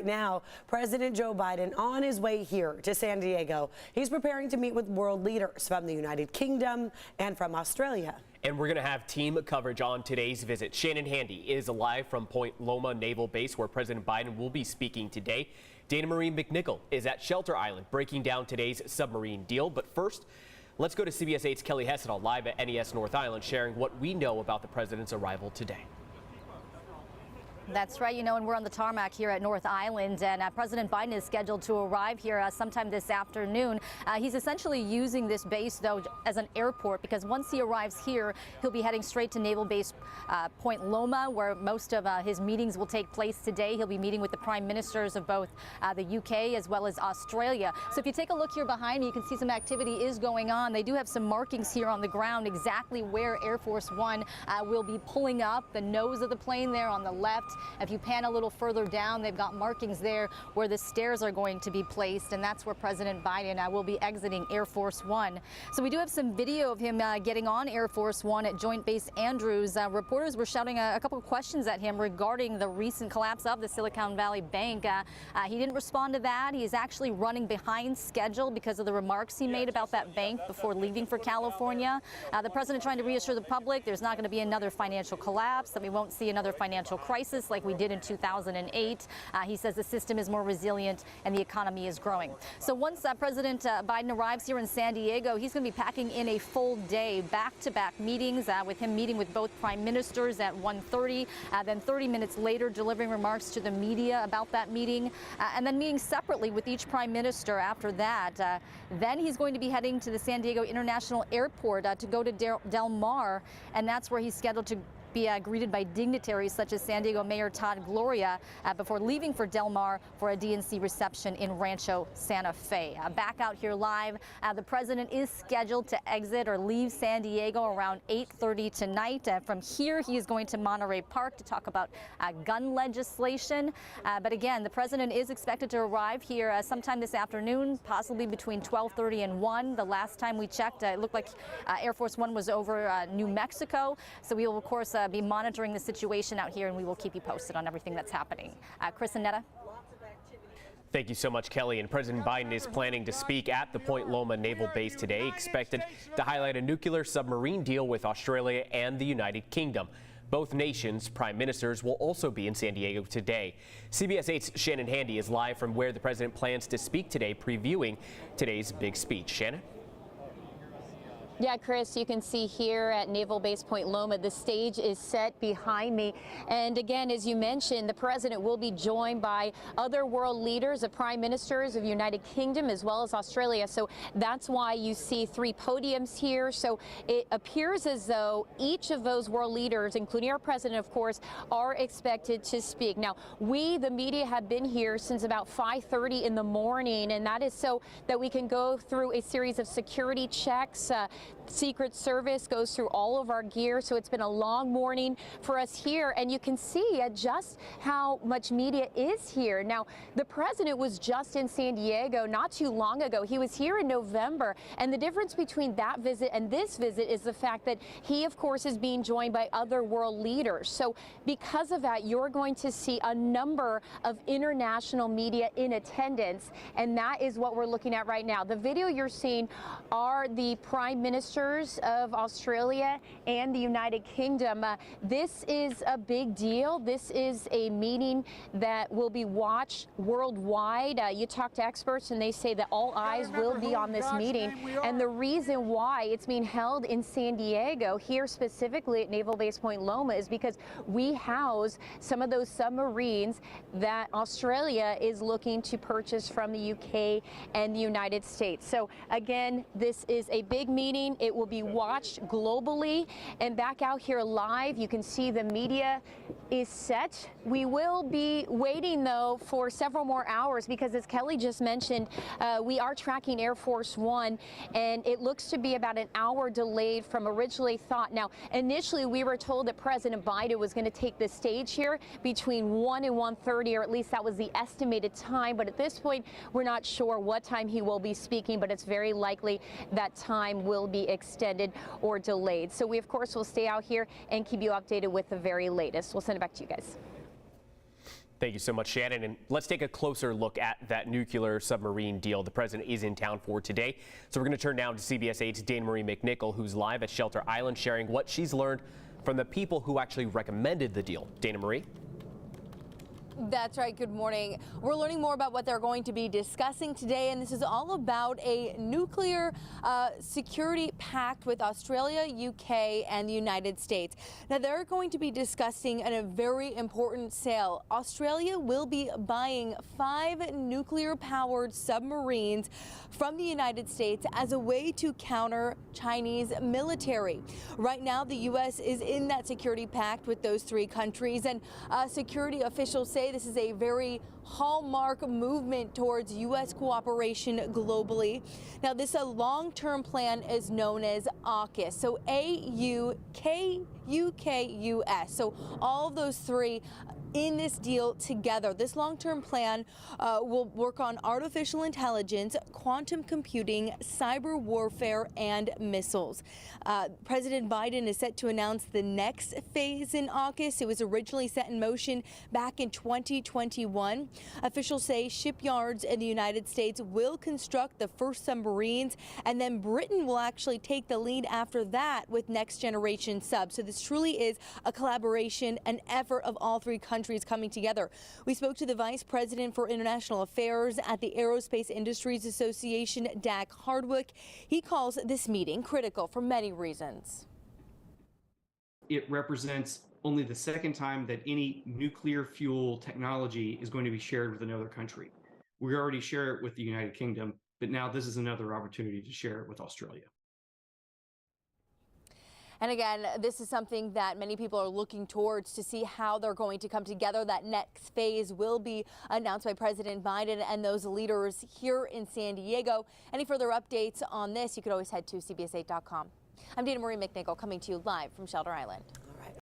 Now, President Joe Biden on his way here to San Diego. He's preparing to meet with world leaders from the United Kingdom and from Australia. And we're going to have team coverage on today's visit. Shannon Handy is live from Point Loma Naval Base, where President Biden will be speaking today. Dana Marie McNichol is at Shelter Island breaking down today's submarine deal. But first, let's go to CBS 8's Kelly Hessedal live at NES North Island, sharing what we know about the president's arrival today. That's right, and we're on the tarmac here at North Island, and President Biden is scheduled to arrive here sometime this afternoon. He's essentially using this base, though, as an airport, because once he arrives here, he'll be heading straight to Naval Base Point Loma, where most of his meetings will take place today. He'll be meeting with the prime ministers of both the UK as well as Australia. So if you take a look here behind me, you can see some activity is going on. They do have some markings here on the ground exactly where Air Force One will be pulling up. The nose of the plane there on the left. If you pan a little further down, they've got markings there where the stairs are going to be placed, and that's where President Biden will be exiting Air Force One. So we do have some video of him getting on Air Force One at Joint Base Andrews. Reporters were shouting a couple of questions at him regarding the recent collapse of the Silicon Valley Bank. He didn't respond to that. He is actually running behind schedule because of the remarks he made about that bank before leaving for California. The president trying to reassure the public there's not going to be another financial collapse, that we won't see another financial crisis like we did in 2008. He says the system is more resilient and the economy is growing. So once President Biden arrives here in San Diego, he's going to be packing in a full day, back-to-back meetings, with him meeting with both prime ministers at 1:30, then 30 minutes later delivering remarks to the media about that meeting, and then meeting separately with each prime minister after that. Then he's going to be heading to the San Diego International Airport to go to Del Mar, and that's where he's scheduled to be greeted by dignitaries such as San Diego Mayor Todd Gloria before leaving for Del Mar for a DNC reception in Rancho Santa Fe. Back out here live, the president is scheduled to exit or leave San Diego around 8:30 tonight. From here, he is going to Monterey Park to talk about gun legislation. But again, the president is expected to arrive here sometime this afternoon, possibly between 12:30 and 1. The last time we checked, it looked like Air Force One was over New Mexico. So we will, of course, be monitoring the situation out here, and we will keep you posted on everything that's happening. Chris and Netta. Thank you so much, Kelly. And President Biden is planning to speak at the Point Loma Naval Base today, expected to highlight a nuclear submarine deal with Australia and the United Kingdom. Both nations' prime ministers will also be in San Diego today. CBS 8's Shannon Handy is live from where the president plans to speak today, previewing today's big speech. Shannon? Yeah, Chris, you can see here at Naval Base Point Loma, the stage is set behind me. And again, as you mentioned, the president will be joined by other world leaders, the prime ministers of United Kingdom as well as Australia. So that's why you see three podiums here. So it appears as though each of those world leaders, including our president, of course, are expected to speak. Now, we, the media, have been here since about 5:30 in the morning, and that is so that we can go through a series of security checks. Secret Service goes through all of our gear, so it's been a long morning for us here, and you can see just how much media is here. Now, the president was just in San Diego not too long ago. He was here in November, and the difference between that visit and this visit is the fact that he, of course, is being joined by other world leaders. So because of that, you're going to see a number of international media in attendance, and that is what we're looking at right now. The video you're seeing are the prime ministers of Australia and the United Kingdom. This is a big deal. This is a meeting that will be watched worldwide. You talk to experts and they say that all eyes will be on this meeting. And the reason why it's being held in San Diego, here specifically at Naval Base Point Loma, is because we house some of those submarines that Australia is looking to purchase from the UK and the United States. So again, this is a big meeting. It will be watched globally. And back out here live, you can see the media is set. We will be waiting, though, for several more hours because, as Kelly just mentioned, we are tracking Air Force One, and it looks to be about an hour delayed from originally thought. Now, initially, we were told that President Biden was going to take the stage here between 1 and 1:30, or at least that was the estimated time. But at this point, we're not sure what time he will be speaking, but it's very likely that time will be extended or delayed. So we, of course, will stay out here and keep you updated with the very latest. We'll send it back to you guys. Thank you so much, Shannon. And let's take a closer look at that nuclear submarine deal the president is in town for today. So we're going to turn now to CBS 8's Dana Marie McNichol, who's live at Shelter Island, sharing what she's learned from the people who actually recommended the deal. Dana Marie? That's right. Good morning. We're learning more about what they're going to be discussing today, and this is all about a nuclear security pact with Australia, UK, and the United States. Now, they're going to be discussing a very important sale. Australia will be buying 5 nuclear-powered submarines from the United States as a way to counter Chinese military. Right now, the U.S. is in that security pact with those 3 countries, and security officials say this is a very hallmark movement towards U.S. cooperation globally. Now, this long-term plan is known as AUKUS, so AUKUS. So all of those 3 in this deal together. This long-term plan will work on artificial intelligence, quantum computing, cyber warfare, and missiles. President Biden is set to announce the next phase in AUKUS. It was originally set in motion back in 2021. Officials say shipyards in the United States will construct the first submarines, and then Britain will actually take the lead after that with next generation subs. So this truly is a collaboration, an effort of all 3 countries coming together. We spoke to the Vice President for International Affairs at the Aerospace Industries Association, Dak Hardwick. He calls this meeting critical for many reasons. It represents only the 2nd time that any nuclear fuel technology is going to be shared with another country. We already share it with the United Kingdom, but now this is another opportunity to share it with Australia. And again, this is something that many people are looking towards to see how they're going to come together. That next phase will be announced by President Biden and those leaders here in San Diego. Any further updates on this, you could always head to CBS8.com. I'm Dana Marie McNichol coming to you live from Shelter Island.